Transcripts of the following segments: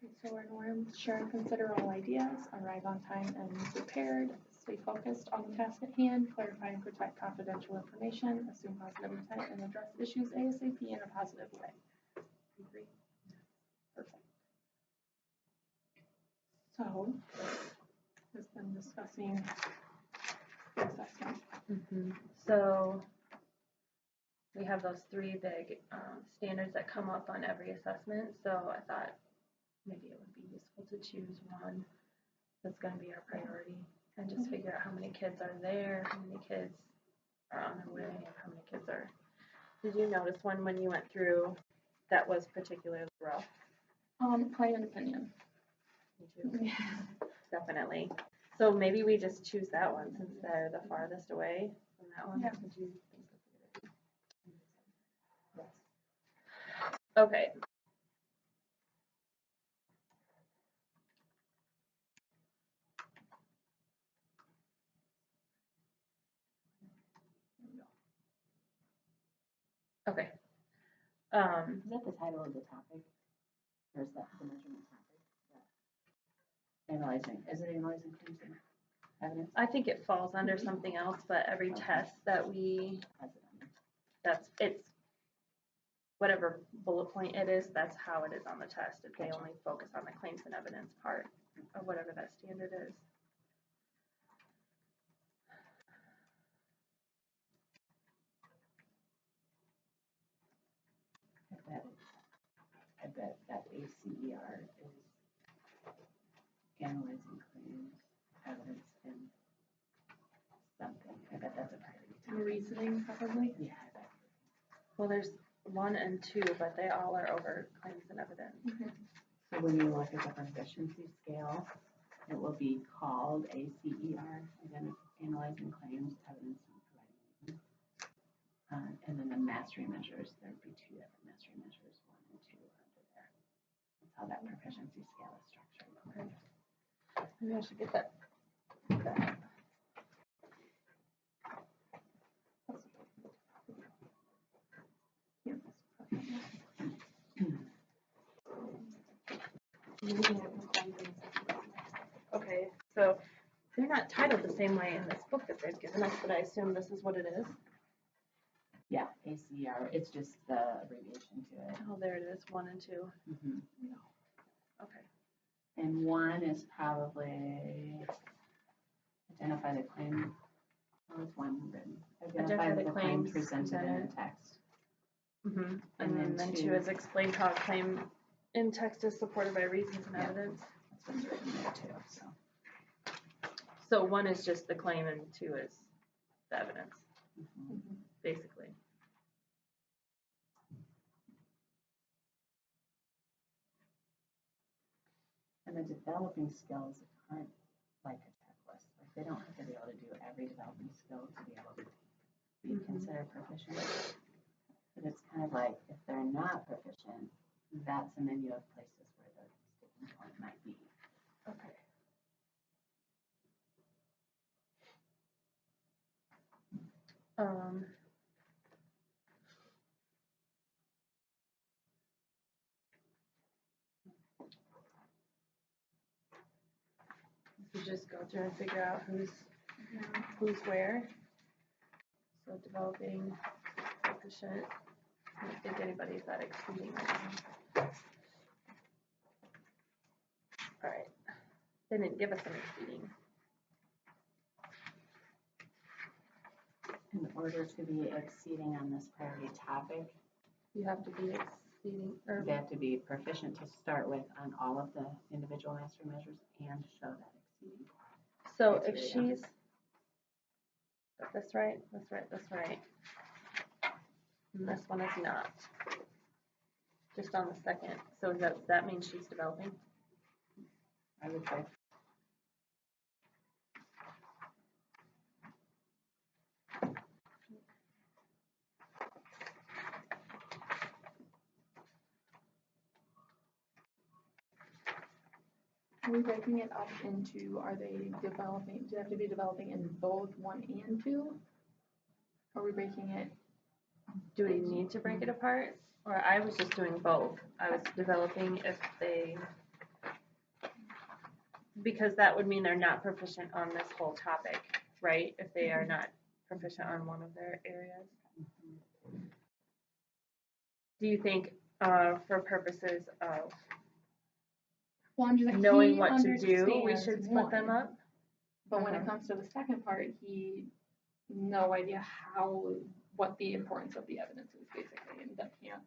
So our norms: share and consider all ideas, arrive on time and prepared, stay focused on the task at hand, clarify and protect confidential information, assume positive intent, and address issues ASAP in a positive way. Agree? Perfect. So, has been discussing the assessment. So we have those three big standards that come up on every assessment. So I thought maybe it would be useful to choose one that's going to be our priority and just figure out how many kids are there, how many kids are on their way, and how many kids are. Did you notice one when you went through that was particularly rough? Pride and opinion. Me too. Definitely. So maybe we just choose that one since they're the farthest away from that one. Yeah. Would you think that's a good idea? Yes. Okay. Okay. Is that the title of the topic? Or is that the measurement topic? Analyzing, is it analyzing claims and evidence? I think it falls under something else, but every test that it's whatever bullet point it is, that's how it is on the test. If they only focus on the claims and evidence part of whatever that standard is. I bet that ACER is analyzing claims, evidence, and something. I bet that's a priority. Reasoning, probably. Yeah, I bet. Well, there's 1 and 2, but they all are over claims and evidence. So when you look at the proficiency scale, it will be called ACER, analyzing claims, evidence, and providing. And then the mastery measures, there would be 2 different mastery measures, 1 and 2 under there. That's how that proficiency scale is structured. Okay. Maybe I should get that. Okay, so they're not titled the same way in this book that they've given us, but I assume this is what it is. Yeah, ACER, it's just the abbreviation to it. Oh, there it is, 1 and 2. Okay. And 1 is probably identify the claim. Oh, it's 1 written. Identify the claim presented in the text. And then 2 is explain how a claim in text is supported by reasons and evidence. That's what's written there too. So 1 is just the claim and 2 is the evidence, basically. And the developing skills aren't like a checklist. Like they don't have to be able to do every developing skill to be able to be considered proficient. But it's kind of like if they're not proficient, that's a menu of places where the sticking point might be. Okay. You just go through and figure out who's where. So developing proficient. I don't think anybody's that exceeding right now. All right. They didn't give us an exceeding. In order to be exceeding on this priority topic, you have to be exceeding. They have to be proficient to start with on all of the individual mastery measures and show that exceeding. So if she's this right, this right, and this one is not, just on the second. So that means she's developing? I would say. Are we breaking it up into, are they developing, do they have to be developing in both 1 and 2? Are we breaking it? Do we need to break it apart? Or I was just doing both. I was developing if they because that would mean they're not proficient on this whole topic, right? If they are not proficient on one of their areas. Do you think, for purposes of Well, I'm just like, knowing he what to do, we understands should split them one, up? But when it Uh-huh. comes to the second part, he no idea what the importance of the evidence is basically, and that can't.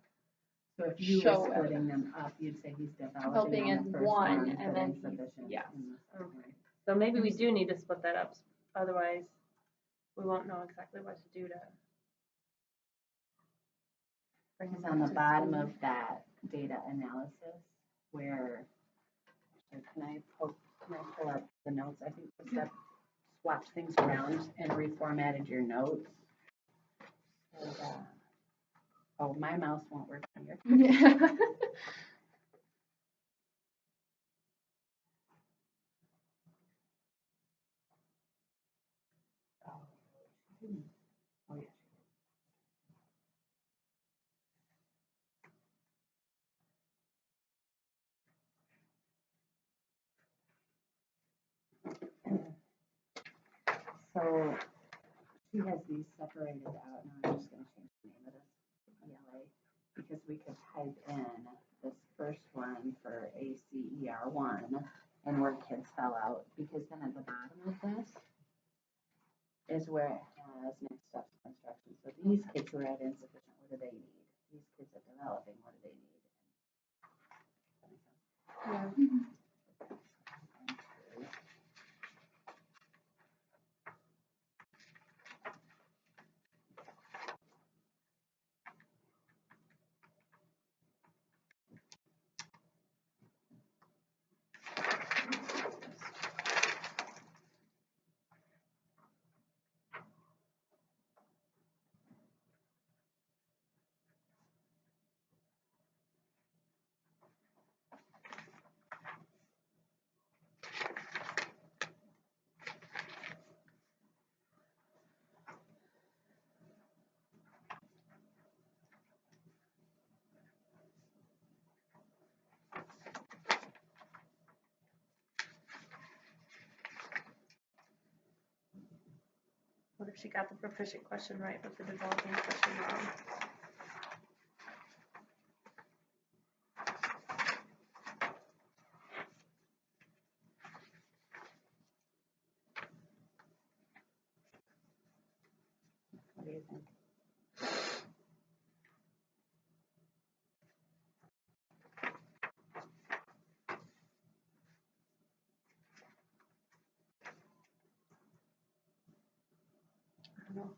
So if you Show were splitting evidence. them up, you'd say he's Developing developing on in the first one, one, and but then he's- insufficient yes. in the second one. So maybe we do need to split that up, otherwise we won't know exactly what to do to bring It's them on up the to bottom speed. of that data analysis where, actually, can I pull up the notes? I think the step swapped things around and reformatted your notes. So, oh, my mouse won't work here. Yeah. Oh, she didn't. Oh, yeah. So she has these separated out. Now I'm just going to change the name of this to ELA because we could type in this first one for ACER1 and where kids fell out, because then at the bottom of this is where it has next steps of instruction. So these kids who are at insufficient, what do they need? These kids at developing, what do they need? Does that make sense? Yeah. What if she got the proficient question right, but the developing question wrong? What do you think? I don't know.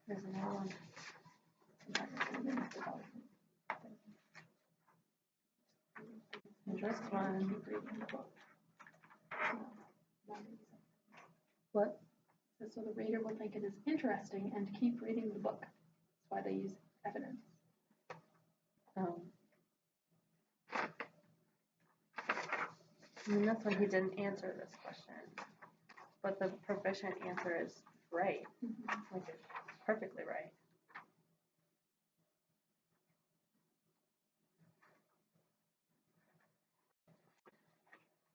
There's another one. There's this one. Keep reading the book. What? So the reader will think it is interesting and keep reading the book. That's why they use evidence. I mean, that's when he didn't answer this question. But the proficient answer is right. Like, it's perfectly right.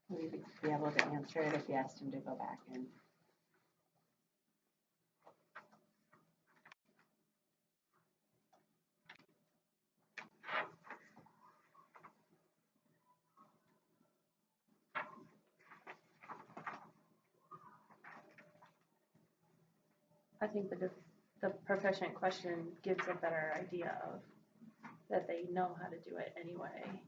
Would he be able to answer it if you asked him to go back and? I think the proficient question gives a better idea of that they know how to do it anyway.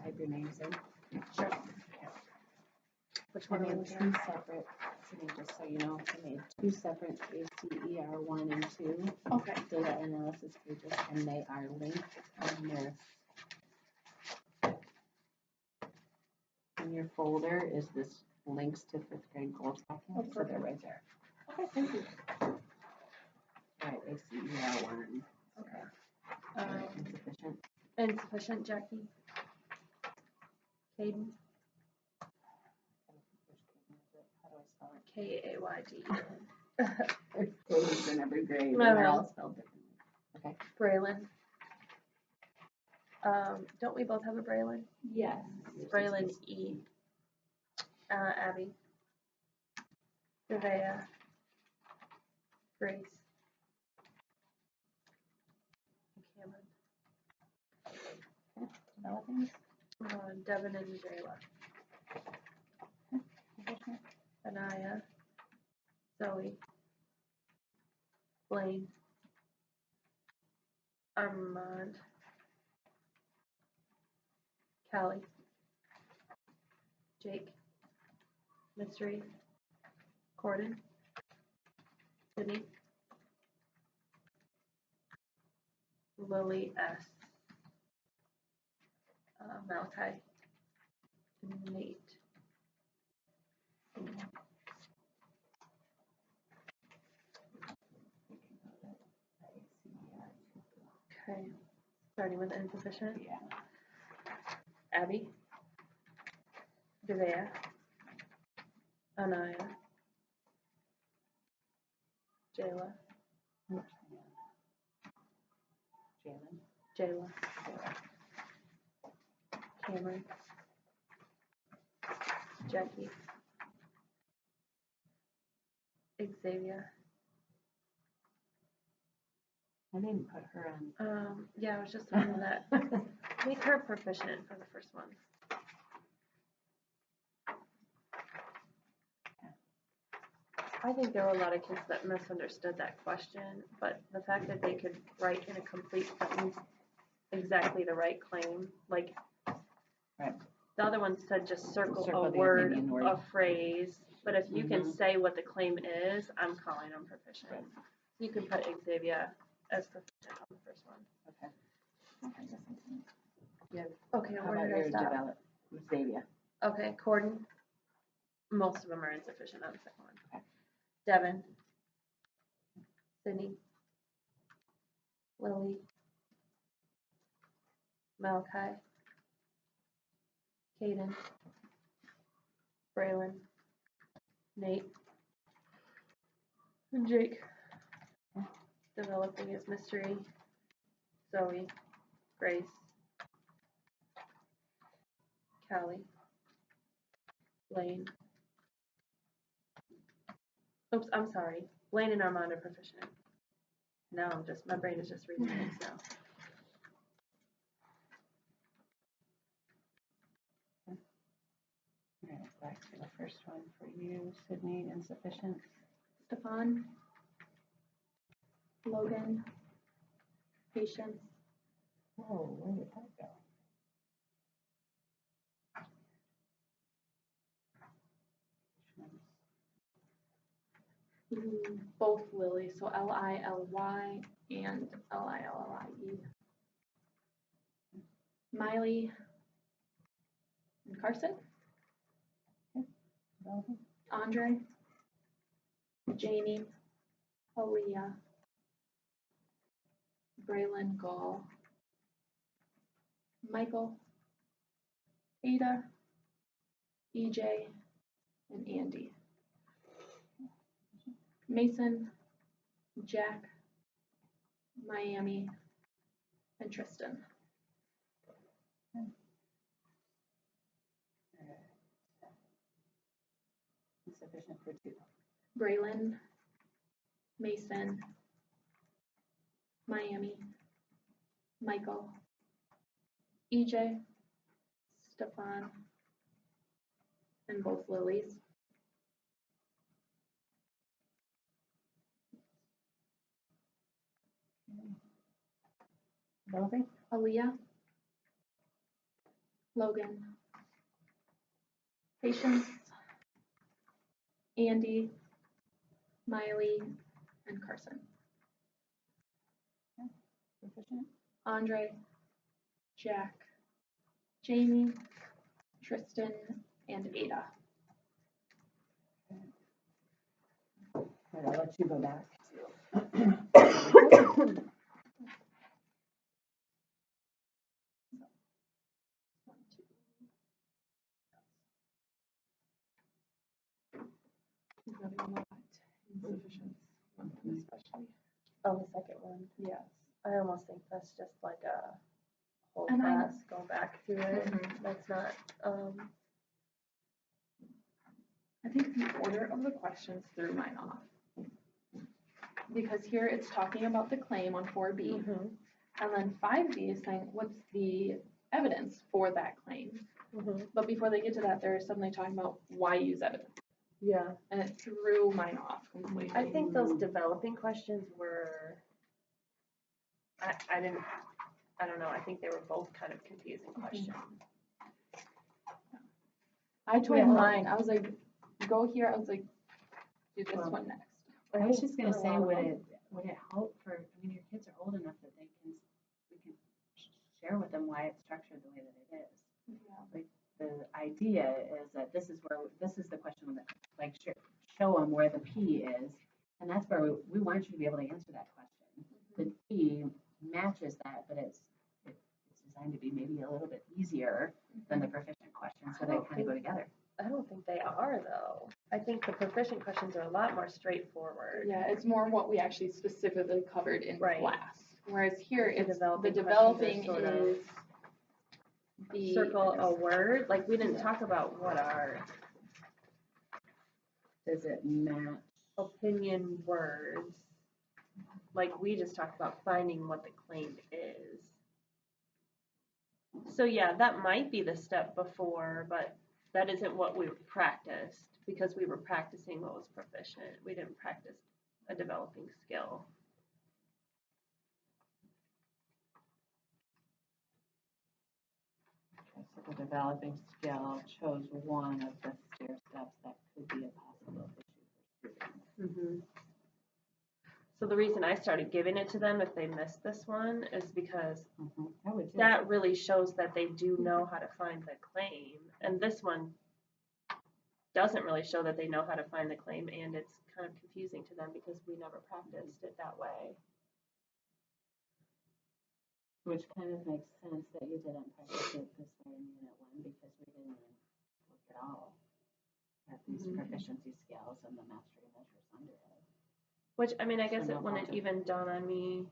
type your names in? Sure. Which I one are we made looking two at? separate, Sydney, just so you know, I made two separate ACER 1 and 2 Okay. data analysis pages, and they are linked on this. In your folder is this links to fifth grade goals document, so they're right there. Okay, thank you. Right, ACER 1, Okay. insufficient. Insufficient, Jackie. Caden, How do I spell it? Kaydn. There's pages in every grade, and I they're know. all spelled differently. Okay. Braylon. Don't we both have a Braylon? Yes. Braylon E. Abby. Nevaeh. Grace. And Developing. Cameron. Devin and Jayla. Anaya. Zoe. Blaine. Armand. Callie. Jake. Mystery. Corden. Sydney. Lily S. Malachi. And Nate. Okay. Starting with insufficient. Yeah. Abby. Nevaeh. Anaya. Jayla. Jalen. Jayla. Cameron. Jackie. Xavier. I didn't put her on. Yeah, I was just thinking that. Make her proficient for the first one. I think there were a lot of kids that misunderstood that question, but the fact that they could write in a complete sentence exactly the right claim, like Right. the other one said just circle Circle a the word, opinion word. a phrase, but if you can Mhm. say what the claim is, I'm calling them proficient. Right. You can put Xavier as proficient on the first one. Okay. Okay, How where about did I your stop? develop, Xavier? Okay, Corden. Most of them are insufficient on the second one. Okay. Devin. Sydney. Lily. Malachi. Caden. Braylon. Nate. And Jake. Developing his mystery. Zoe. Grace. Callie. Blaine. Oops, I'm sorry. Blaine and Armand are proficient. Now my brain is just reading names now. All right, back to the first one for you, Sydney, insufficient. Stefan. Logan. Patience. Whoa, where did that go? Both Lily, so Lily and Lillie. Miley and Carson. Developing. Andre. Jamie. Aaliyah. Braylon Gall. Michael. Ada. EJ. And Andy. Mason. Jack. Miami. And Tristan. Insufficient for 2. Braylon. Mason. Miami. Michael. EJ. Stefan. And both Lilies. Developing. Aaliyah. Logan, Patience, Andy, Miley, and Carson. Proficient? Andre, Jack, Jamie, Tristan, and Ada. All right, I'll let you go back Insufficient, especially. Oh, the second one. Yes. I almost think that's just like a whole And I- class, go back through it. Mhm. That's not, I think the order of the questions threw mine off. Because here it's talking about the claim on 4B, and then 5B is saying, what's the evidence for that claim? But before they get to that, they're suddenly talking about why use evidence, yeah. and it threw mine off completely. I think those developing questions were, I don't know, I think they were both kind of confusing questions. I told Yeah. mine, I was like, go here, I was like, do this Well, one next. I was just gonna For a say, lot of would it help for, I mean, your kids are old enough that we can share with them why it's structured the way that it is. Yeah. The idea is that this is the question that, like, show them where the P is, and that's where we want you to be able to answer that question. The P matches that, but it's designed to be maybe a little bit easier than the proficient question, so they kind of go together. I don't think they are though. I think the proficient questions are a lot more straightforward. Yeah, it's more what we actually specifically covered in Right. class. Whereas here, The it's, the developing developing questions are sort of is the. Circle a word, like we didn't talk about what our Does it match? opinion words, like we just talked about finding what the claim is. So yeah, that might be the step before, but that isn't what we practiced because we were practicing what was proficient. We didn't practice a developing skill. So the developing skill chose one of the stair steps that could be a possible issue for students. So the reason I started giving it to them if they missed this one is because I would too. that really shows that they do know how to find the claim. And this one doesn't really show that they know how to find the claim, and it's kind of confusing to them because we never practiced it that way. Which kind of makes sense that you didn't practice it this way in Unit 1 because we didn't even look at all at these proficiency scales and the mastery measures under it. Which, I mean, I guess So no it wouldn't problem. even dawn on me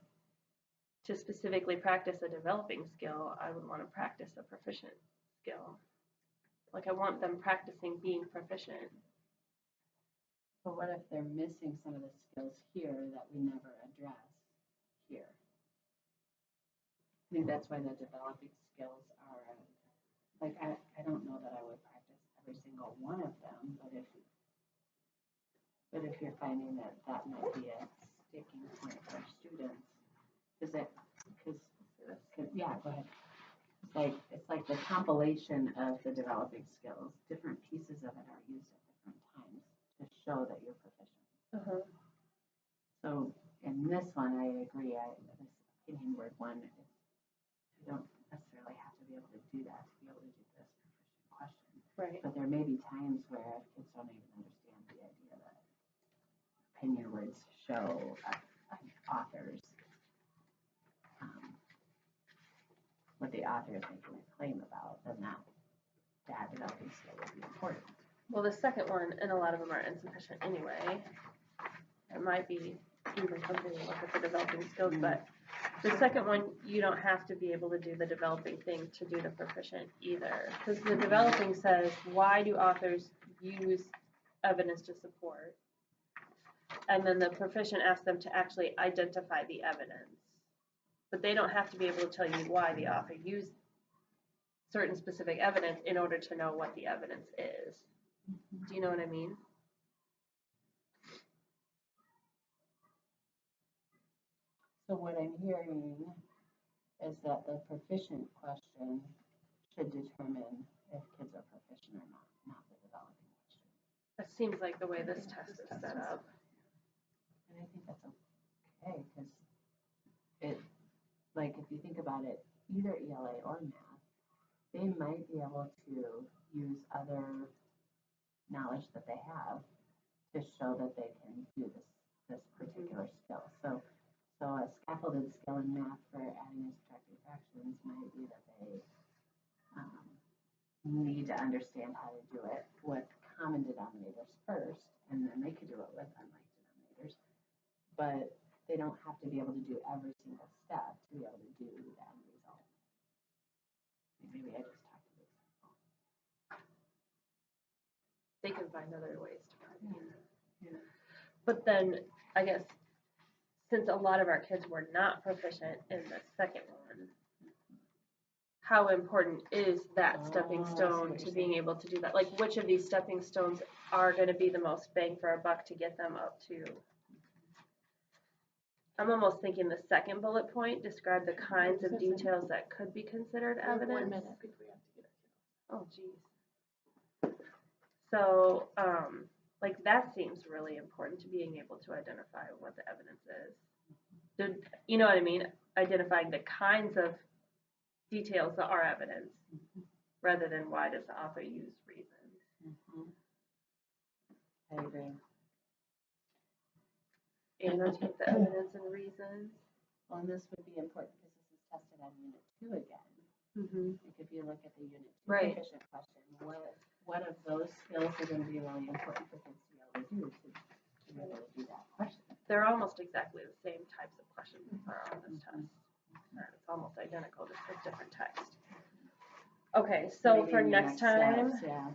to specifically practice a developing skill. I would want to practice a proficient skill. Like I want them practicing being proficient. But what if they're missing some of the skills here that we never address here? I think that's why the developing skills are, like, I don't know that I would practice every single one of them, but if you're finding that that might be a sticking point for students, yeah, go ahead. It's like the compilation of the developing skills. Different pieces of it are used at different times to show that you're proficient. So in this one, I agree. This opinion word one, you don't necessarily have to be able to do that to be able to do this proficient question. Right. But there may be times where kids don't even understand the idea that opinion words show an author's what the author is making a claim about, then that developing skill would be important. Well, the second one, and a lot of them are insufficient anyway. It might be even something to look at the developing skills, but the second one, you don't have to be able to do the developing thing to do the proficient either. Because the developing says, why do authors use evidence to support? And then the proficient asks them to actually identify the evidence. But they don't have to be able to tell you why the author used certain specific evidence in order to know what the evidence is. Do you know what I mean? So what I'm hearing is that the proficient question should determine if kids are proficient or not the developing question. That seems like the way this test is set up. And I think that's okay, because it, like, if you think about it, either ELA or math, they might be able to use other knowledge that they have to show that they can do this particular skill. So a scaffolded skill in math for adding and subtracting fractions might be that they need to understand how to do it with common denominators first, and then they could do it with unlike denominators. But they don't have to be able to do every single step to be able to do the end result. Maybe I just talked to this. They can find other ways to find it. Yeah. But then, I guess, since a lot of our kids were not proficient in the second one, how important is that stepping stone to being able to do that? Like, which of these stepping stones are going to be the most bang for our buck to get them up to? I'm almost thinking the second bullet point, describe the kinds of details that could be considered evidence. 1 minute before we have to get our Oh, geez. So, like, that seems really important to being able to identify what the evidence is. You know what I mean? Identifying the kinds of details that are evidence, rather than why does the author use reasons. I agree. Annotate the evidence and reasons. Well, and this would be important because this is tested on Unit 2 again. Like if you look at the Unit 2 Right. proficient question, what of those skills are going to be really important for kids to be able to do to be able to do that question? They're almost exactly the same types of questions that are on this test. It's almost identical, just with different text. Okay, so Maybe for in the next time, steps, yeah.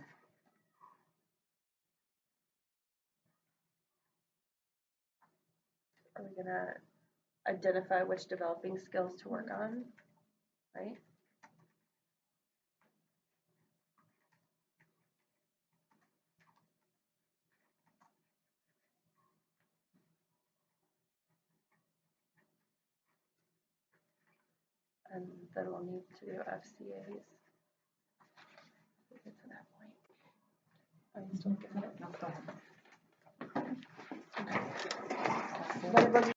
are we gonna identify which developing skills to work on, right? And then we'll need to do FCAs. If we get to that point. Are you still looking at it? No, go ahead.